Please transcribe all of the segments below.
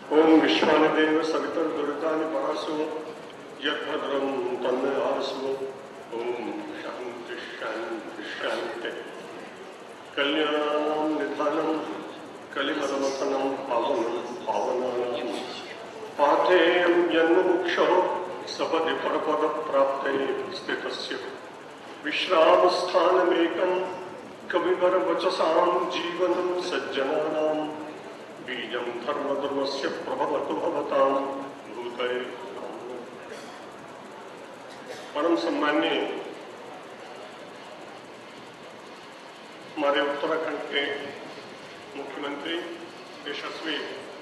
ओम विश्वानिदेव सवितर्दुरितानि परासु यद्भद्रं तन्मे आसु। ओम शांति शांति शांति। कल्याणानां निधानं कलिमलमथनं पावनं पावनानां पाथेयं जन्ममुक्षो सपदि परपदप्राप्तये स्थितस्य विश्रामस्थानमेकं कविवरवचसां जीवनं सज्जनानां बीजं धर्मधर्मस्य प्रभवतु भवतां भूतये। परम सम्मान्य हमारे उत्तराखंड के मुख्यमंत्री यशस्वी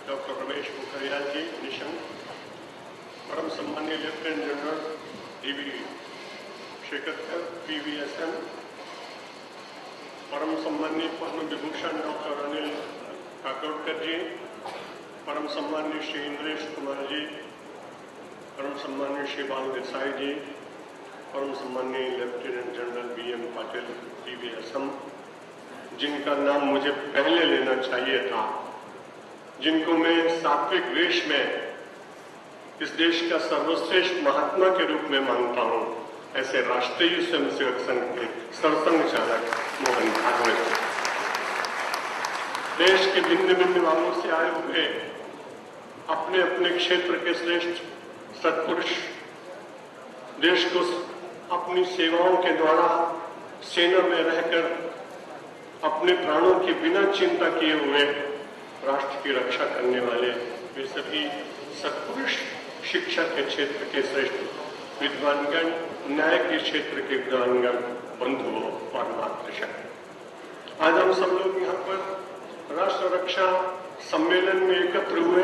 डॉक्टर रमेश पोखरियाल जी निशंक, परम सम्मान्य lieutenant general DV Shekhar PVSM, परम सम्मान्य पद्म विभूषण डॉक्टर अनिल काकोडकर जी, परम सम्मान्य श्री इंद्रेश कुमार जी, परम सम्मान्य श्री बाल देसाई जी, परम सम्मान्य lieutenant general BM Patil DV Assam, जिनका नाम मुझे पहले लेना चाहिए था, जिनको मैं सात्विक वेश में इस देश का सर्वश्रेष्ठ महात्मा के रूप में मानता हूं, ऐसे राष्ट्रीय स्वयंसेवक संघ के सरसंघ चालक मोहन भागवत, देश के भिन्न भिन्न भागों से आए हुए अपने अपने क्षेत्र के श्रेष्ठ सत्पुरुष, देश को अपनी सेवाओं के द्वारा सेना में रहकर अपने प्राणों की बिना चिंता किए हुए राष्ट्र की रक्षा करने वाले वे सभी सत्पुरुष, शिक्षा के क्षेत्र के श्रेष्ठ विद्वानगण, न्याय के क्षेत्र के विद्वानगण, बंधुओं और मातृशक्ति, आज हम सब लोग यहाँ पर राष्ट्र रक्षा सम्मेलन में एकत्र हुए।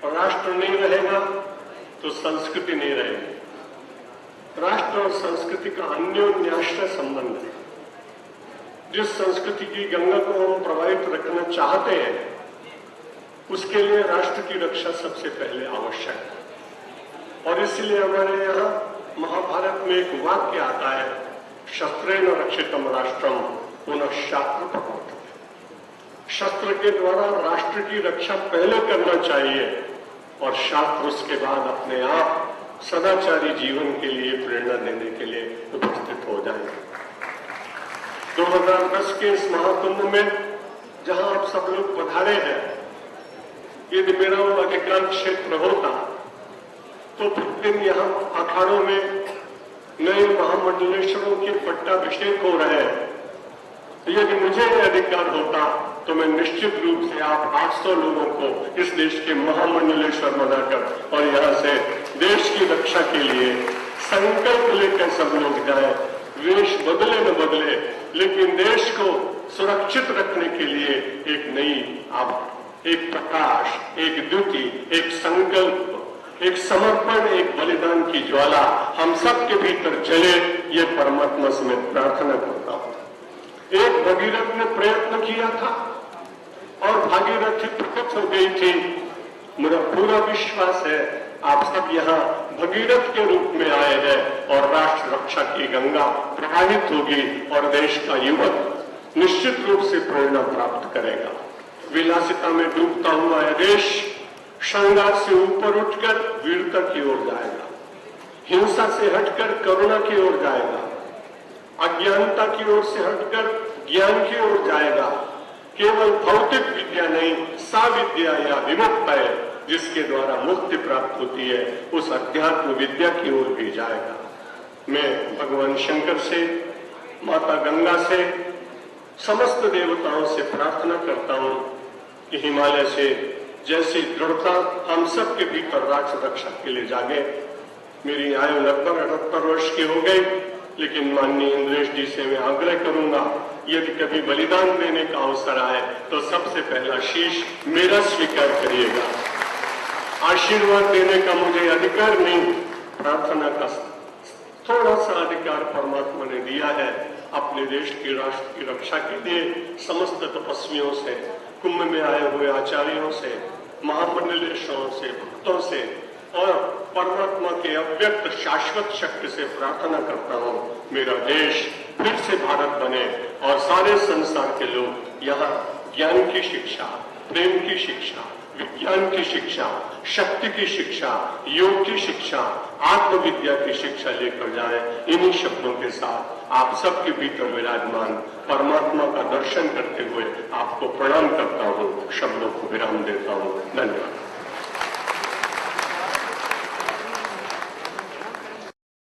राष्ट्र नहीं रहेगा तो संस्कृति नहीं रहेगी। राष्ट्र और संस्कृति का अन्योन्याश्रय संबंध है। जिस संस्कृति की गंगा को हम प्रवाहित रखना चाहते हैं, उसके लिए राष्ट्र की रक्षा सबसे पहले आवश्यक है। और इसलिए हमारे यहाँ महाभारत में एक वाक्य आता है, शस्त्रेण रक्षितम राष्ट्रम पुनः शास्त्र प्रवर्तते। शस्त्र के द्वारा राष्ट्र की रक्षा पहले करना चाहिए और शास्त्र उसके बाद अपने आप सदाचारी जीवन के लिए प्रेरणा देने के लिए उपस्थित हो जाएंगे। 2010 के इस महाकुंभ में जहां आप सब लोग पधारे हैं, यदि मेरा वो अधिकार क्षेत्र होता तो प्रतिदिन यहाँ अखाड़ों में नए महामंडलेश्वरों के पट्टाभिषेक हो रहे हैं। यदि मुझे यह अधिकार होता तो मैं निश्चित रूप से आप 800 लोगों को इस देश के महामंडलेश्वर बनाकर और यहाँ से देश की रक्षा के लिए संकल्प लेकर सब लोग जाए। वेश बदले न बदले, लेकिन देश को सुरक्षित रखने के लिए एक नई एक प्रकाश, एक द्युति, एक संकल्प, एक समर्पण, एक बलिदान की ज्वाला हम सबके भीतर जले, ये परमात्मा से मैं प्रार्थना करता हूं। एक भगीरथ ने प्रयत्न किया था और भागीरथी प्रकट हो गई थी। मेरा पूरा विश्वास है आप सब यहाँ भगीरथ के रूप में आए हैं और राष्ट्र रक्षा की गंगा प्रवाहित होगी और देश का युवक निश्चित रूप से प्रेरणा प्राप्त करेगा। विलासिता में डूबता हुआ यह देश श्रृंगार से ऊपर उठकर वीरता की ओर जाएगा, हिंसा से हटकर करुणा की ओर जाएगा, अज्ञानता की ओर से हटकर ज्ञान की ओर जाएगा। केवल भौतिक विद्या नहीं, साविद्या या विमुक्त है जिसके द्वारा मुक्ति प्राप्त होती है, उस अध्यात्म विद्या की ओर भी जाएगा। मैं भगवान शंकर से, माता गंगा से, समस्त देवताओं से प्रार्थना करता हूं कि हिमालय से जैसी दृढ़ता हम सब के भीतर राष्ट्र रक्षा के लिए जागे। मेरी आयु लगभग 78 वर्ष की हो गई, लेकिन माननीय इंद्रेश जी से मैं आग्रह करूंगा, यदि कभी बलिदान देने का अवसर आए तो सबसे पहला शीश मेरा स्वीकार करिएगा। आशीर्वाद देने का मुझे अधिकार नहीं, प्रार्थना का थोड़ा सा अधिकार परमात्मा ने दिया है। अपने देश की राष्ट्र की रक्षा के लिए समस्त तपस्वियों से, कुंभ में आए हुए आचार्यों से, महामंडलेश्वरों से, भक्तों से और परमात्मा के अव्यक्त शाश्वत शक्ति से प्रार्थना करता हूं, मेरा देश फिर से भारत बने और सारे संसार के लोग यहाँ ज्ञान की शिक्षा, प्रेम की शिक्षा, विज्ञान की शिक्षा, शक्ति की शिक्षा, योग की शिक्षा, आत्मविद्या की शिक्षा लेकर जाए। इन्हीं शब्दों के साथ आप सबके भीतर विराजमान परमात्मा का दर्शन करते हुए आपको प्रणाम करता हूं, शब्दों को विराम देता हूं। धन्यवाद।